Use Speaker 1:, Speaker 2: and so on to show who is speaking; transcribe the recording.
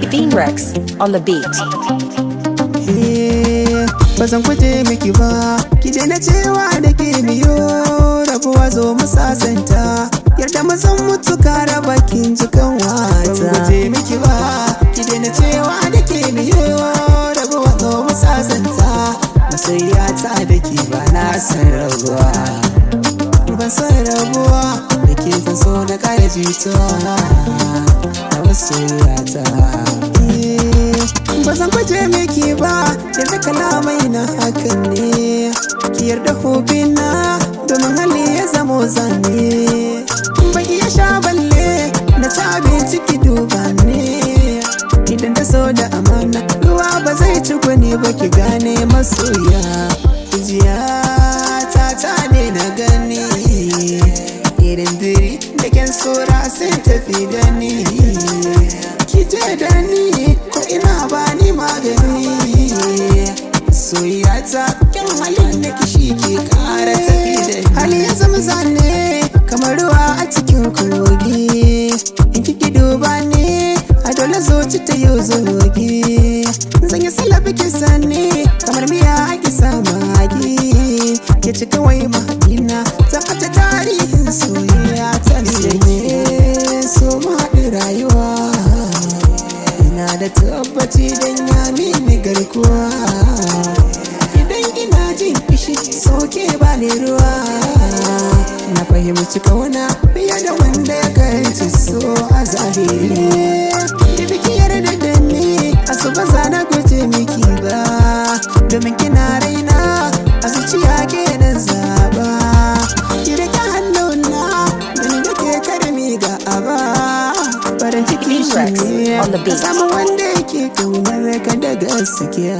Speaker 1: Bean Rex on the beat.
Speaker 2: Ba zan guje miki ba, ki daina cewa da ke biyo rabuwa zo mu sasanta, yarda mu san mutu ka raba kin jikan wata. Ba zan guje miki ba, ki daina cewa da ke biyo rabuwa zo mu sasanta, masoyiyata da ke ba na san rabuwa, ban san rabuwa da ke ban so na kare jituwa a masoyiyata. Ba zan guje miki ba, yarda kalamai na hakan ne, ki yarda hobina domin hali ya zamo zane. Ban iya sha balle na ci abinci ki duba ne, idan da so da amana ruwa ba zai ci gwani ba ki gane masoya. Jiya ta ne na gani, irin diri da kyan sora sai tafi da ni, ki je da ni ko ina ba ni magani. Soyayya kyan halin da kishi ke kara tafi da ni, hali ya zama zane kamar ruwa a cikin kogi, in kiki duba ni a dole zoci ta yau zogi. Zan yi salabi ki sani kamar miya ake sa magi, ke ci kawai mahadina zan aje tarihin soyayya ta ne. So mu haɗu rayuwa, ina da tabbaci dan ya mini garkuwa, idan ina jin kishi soke ba ni ruwa. Na fahimci kauna fiye da wanda ya karanci so a zahiri, da biki yarda da ni a so ba za na guje miki ba, domin kina raina a zuciya kenan zaba. Ki rike hannuna don da ke karami ga aba, farin ciki shi ne ka samu wanda yake kaunar ka da gaskiya.